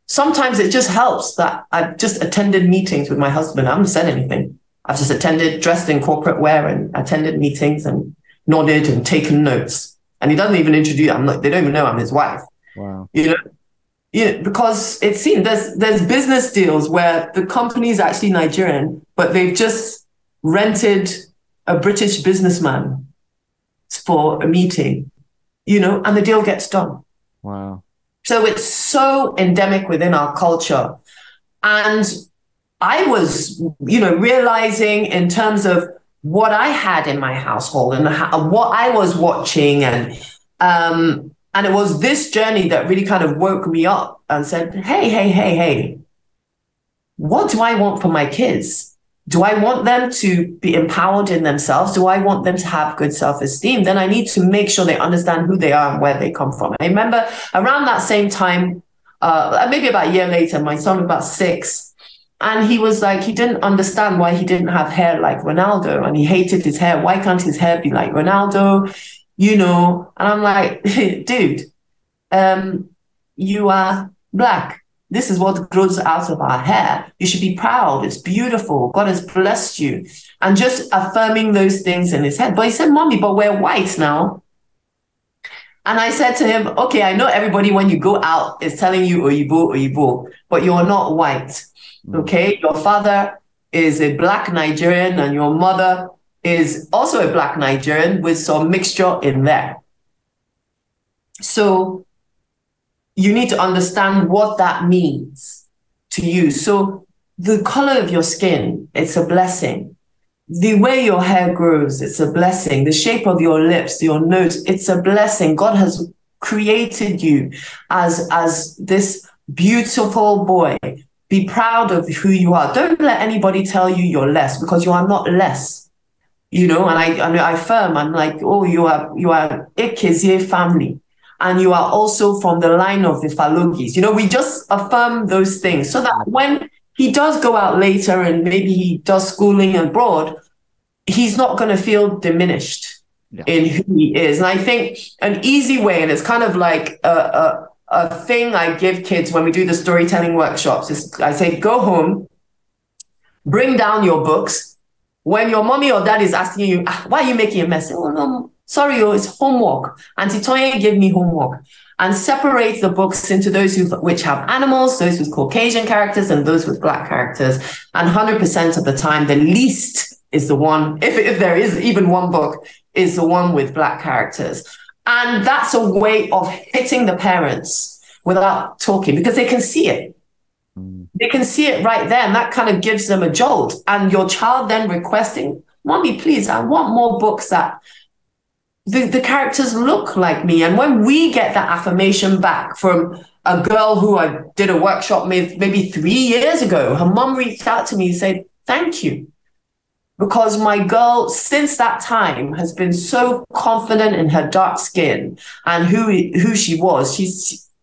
Sometimes it just helps that I've just attended meetings with my husband. I haven't said anything. I've just dressed in corporate wear and attended meetings and nodded and taken notes. And he doesn't even introduce, they don't even know I'm his wife. Wow. because it seems there's business deals where the company is actually Nigerian, but they've just rented a British businessman for a meeting, and the deal gets done. Wow. So it's so endemic within our culture. And I was, realizing in terms of what I had in my household and what I was watching, and it was this journey that really kind of woke me up and said, hey, what do I want for my kids? Do I want them to be empowered in themselves? Do I want them to have good self-esteem? Then I need to make sure they understand who they are and where they come from. I remember around that same time, maybe about a year later, my son was about 6, and he was like, he didn't understand why he didn't have hair like Ronaldo, and he hated his hair. Why can't his hair be like Ronaldo? And I'm like, dude, you are Black. This is what grows out of our hair. You should be proud. It's beautiful. God has blessed you. And just affirming those things in his head. But he said, Mommy, but we're white now. And I said to him, okay, I know everybody when you go out is telling you Oyibo, but you're not white. Okay? Your father is a Black Nigerian and your mother is also a Black Nigerian with some mixture in there. So you need to understand what that means to you. So the color of your skin, it's a blessing. The way your hair grows, it's a blessing. The shape of your lips, your nose, it's a blessing. God has created you as this beautiful boy. Be proud of who you are. Don't let anybody tell you you're less, because you are not less. And I affirm, I'm like, oh, you are Ekezie family. And you are also from the line of the Faloughi's. We just affirm those things so that when he does go out later and maybe he does schooling abroad, he's not going to feel diminished in who he is. And I think an easy way, and it's kind of like a thing I give kids when we do the storytelling workshops, is I say, go home, bring down your books. When your mommy or dad is asking you, why are you making a mess? Oh, no. Sorry, it's homework. Auntie Tonye gave me homework. And separate the books into those which have animals, those with Caucasian characters, and those with Black characters. And 100% of the time, the least is the one, if there is even one book, is the one with Black characters. And that's a way of hitting the parents without talking, because they can see it. They can see it right there, and that kind of gives them a jolt. And your child then requesting, Mommy, please, I want more books that the characters look like me. And when we get that affirmation back from a girl who I did a workshop with maybe 3 years ago, her mom reached out to me and said, thank you. Because my girl, since that time, has been so confident in her dark skin and who she was.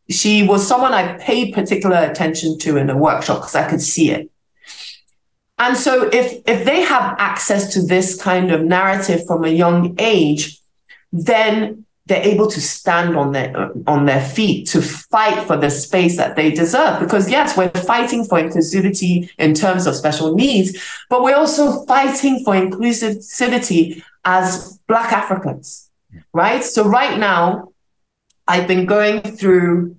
She was someone I paid particular attention to in a workshop because I could see it. And so if they have access to this kind of narrative from a young age, then they're able to stand on their feet to fight for the space that they deserve. Because yes, we're fighting for inclusivity in terms of special needs, but we're also fighting for inclusivity as Black Africans, right? So right now, I've been going through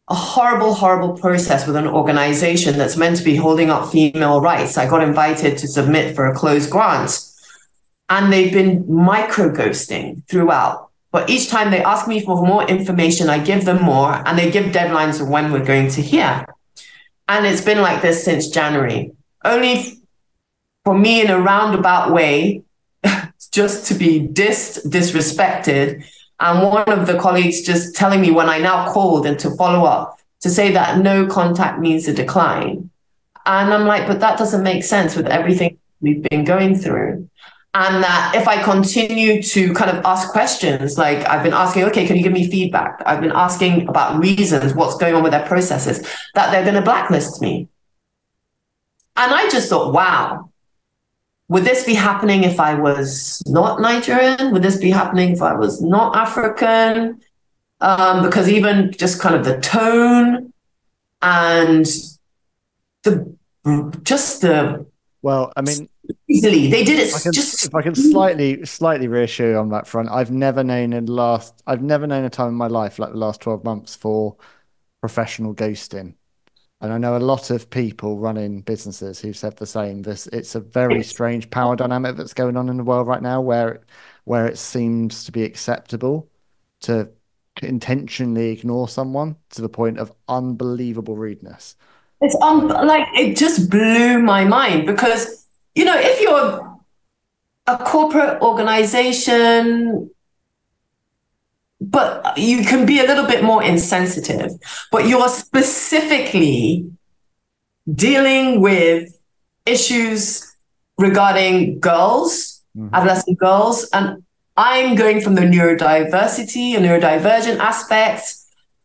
a horrible, horrible process with an organization that's meant to be holding up female rights. I got invited to submit for a closed grant, and they've been micro-ghosting throughout. But each time they ask me for more information, I give them more, and they give deadlines of when we're going to hear. And it's been like this since January. Only for me, in a roundabout way, just to be disrespected. And one of the colleagues just telling me when I now called and to follow up to say that no contact means a decline. And I'm like, but that doesn't make sense with everything we've been going through. And that if I continue to kind of ask questions, like I've been asking, okay, can you give me feedback? I've been asking about reasons, what's going on with their processes, that they're going to blacklist me. And I just thought, wow, would this be happening if I was not Nigerian? Would this be happening if I was not African? Because even just kind of the tone and well, I mean, easily they did it. If I can slightly reassure you on that front, I've never known a time in my life like the last 12 months for professional ghosting. And I know a lot of people running businesses who've said the same. It's a very strange power dynamic that's going on in the world right now, where it seems to be acceptable to intentionally ignore someone to the point of unbelievable rudeness. It's like it just blew my mind because if you're a corporate organization, but you can be a little bit more insensitive, but you're specifically dealing with issues regarding girls, adolescent girls, and I'm going from the neurodiversity and neurodivergent aspect.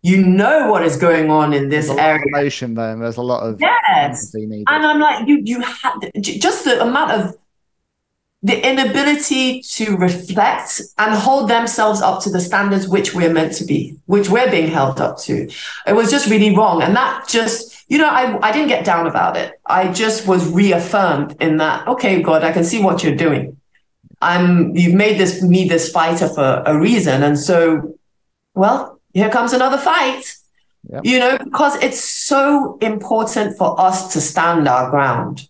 You know what is going on in this area. Emotion, though, there's a lot of empathy needed. And I'm like, you had just the amount of the inability to reflect and hold themselves up to the standards which we're meant to be, which we're being held up to. It was just really wrong. And that just, I didn't get down about it. I just was reaffirmed in that, okay, God, I can see what you're doing. You've made me this fighter for a reason. And so, well, here comes another fight, because it's so important for us to stand our ground.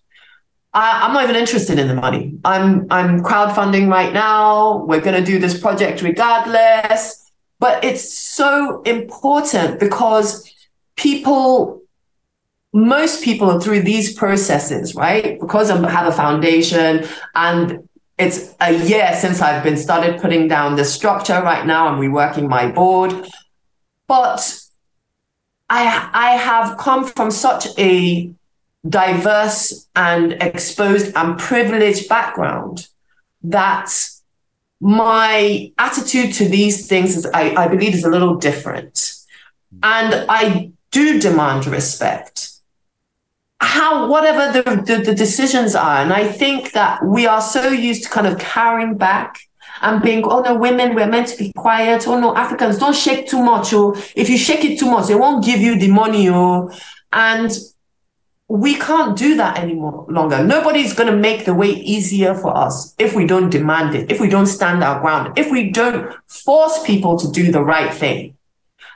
I'm not even interested in the money. I'm crowdfunding right now. We're going to do this project regardless. But it's so important because most people are through these processes, right? Because I have a foundation and it's a year since I've been started putting down the structure right now. I'm reworking my board. But I have come from such a diverse and exposed and privileged background that my attitude to these things is, I believe, is a little different. And I do demand respect. Whatever the decisions are. And I think that we are so used to kind of carrying back and being, oh no, women, we're meant to be quiet. Oh no, Africans, don't shake too much. Or if you shake it too much, they won't give you the money. And we can't do that anymore longer. Nobody's going to make the way easier for us if we don't demand it, if we don't stand our ground, if we don't force people to do the right thing.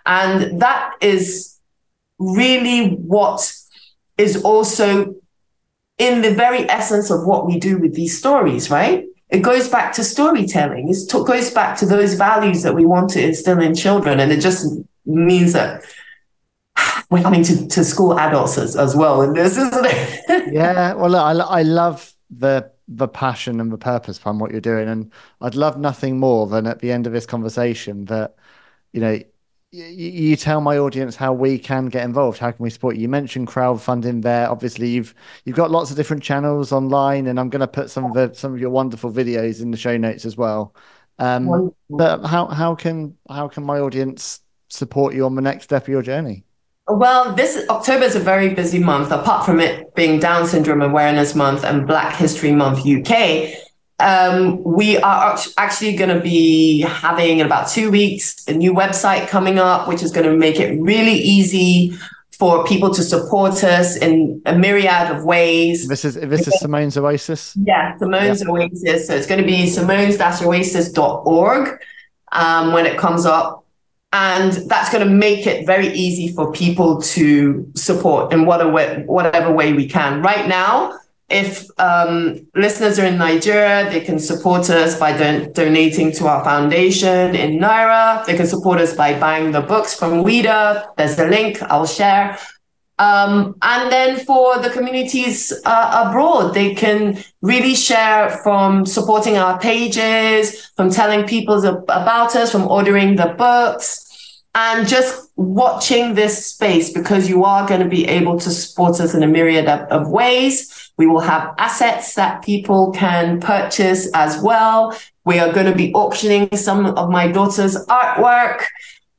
And that is really what is also in the very essence of what we do with these stories, right? It goes back to storytelling. It goes back to those values that we want to instill in children. And it just means that we're coming to school adults as well in this, isn't it? Yeah, well, look, I love the passion and the purpose behind what you're doing, and I'd love nothing more than at the end of this conversation that you tell my audience how we can get involved. How can we support you? You mentioned crowdfunding there. Obviously, you've got lots of different channels online, and I'm going to put some of your wonderful videos in the show notes as well. But how can my audience support you on the next step of your journey? Well, this October is a very busy month, apart from it being Down Syndrome Awareness Month and Black History Month UK. We are actually going to be having in about 2 weeks a new website coming up, which is going to make it really easy for people to support us in a myriad of ways. This is Simone's Oasis? Yeah, Simone's Oasis. So it's going to be simones-oasis.org when it comes up. And that's going to make it very easy for people to support in whatever way we can. Right now, if listeners are in Nigeria, they can support us by donating to our foundation in Naira. They can support us by buying the books from Wida. There's a link I'll share. And then for the communities abroad, they can really share from supporting our pages, from telling people about us, from ordering the books, and just watching this space, because you are going to be able to support us in a myriad of ways. We will have assets that people can purchase as well. We are going to be auctioning some of my daughter's artwork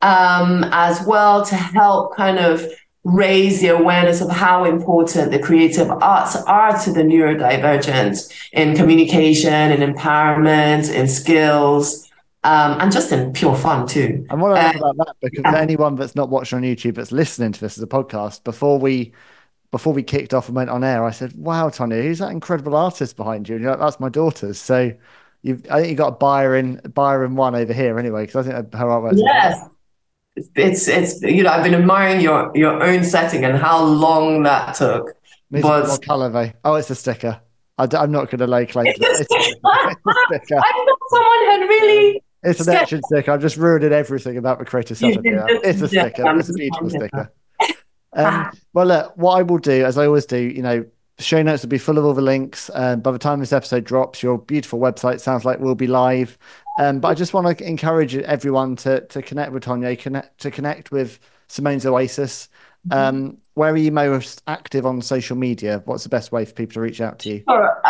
as well to help kind of raise the awareness of how important the creative arts are to the neurodivergent in communication and empowerment, in skills, and just in pure fun too. And what I love about that, because anyone that's not watching on YouTube that's listening to this as a podcast, before we kicked off and went on air, I said, "Wow, Tonye, who's that incredible artist behind you?" And you're like, "That's my daughter's." So I think you got a Byron one over here anyway, because I think her artwork's yes. it's I've been admiring your own setting and how long that took. Needs a bit more colour, though. Oh, it's a sticker. I'm not going to lay claim to that. It's a sticker. I thought someone had really. It's an action sticker. I've just ruined everything about the creative stuff. It's a sticker. It's a beautiful sticker. Well, look, what I will do, as I always do, the show notes will be full of all the links. By the time this episode drops, your beautiful website sounds like will be live. But I just want to encourage everyone to connect with Tonye, to connect with Simone's Oasis. Where are you most active on social media? What's the best way for people to reach out to you? Sure.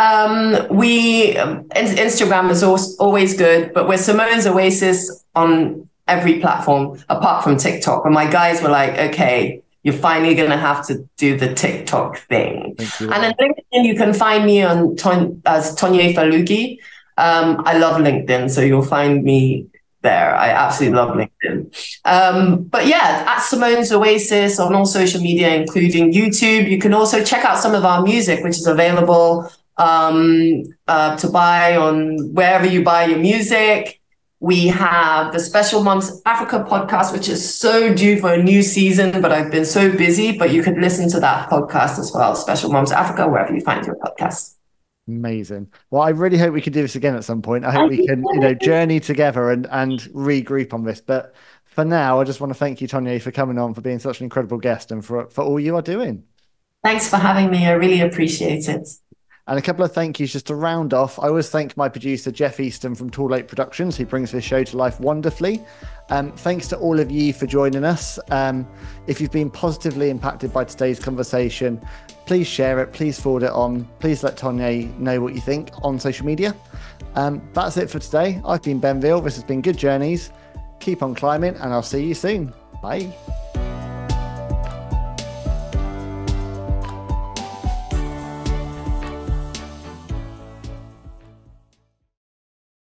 Instagram is always good, but we're Simone's Oasis on every platform apart from TikTok. And my guys were like, okay, you're finally going to have to do the TikTok thing. And then LinkedIn, you can find me on as Tonye Faloughi. I love LinkedIn, so you'll find me there. I absolutely love LinkedIn. But yeah, at Simone's Oasis on all social media, including YouTube. You can also check out some of our music, which is available to buy on wherever you buy your music. We have the Special Moms Africa podcast, which is so due for a new season, but I've been so busy. But you could listen to that podcast as well, Special Moms Africa, wherever you find your podcast. Amazing. Well, I really hope we can do this again at some point. I hope we can, journey together and regroup on this. But for now, I just want to thank you, Tonye, for coming on, for being such an incredible guest, and for all you are doing. Thanks for having me. I really appreciate it. And a couple of thank yous just to round off. I always thank my producer, Jeff Easton from Tall Lake Productions, who brings this show to life wonderfully. Thanks to all of you for joining us. If you've been positively impacted by today's conversation, please share it, please forward it on. Please let Tonye know what you think on social media. That's it for today. I've been Ben Veal. This has been Good Journeys. Keep on climbing, and I'll see you soon. Bye.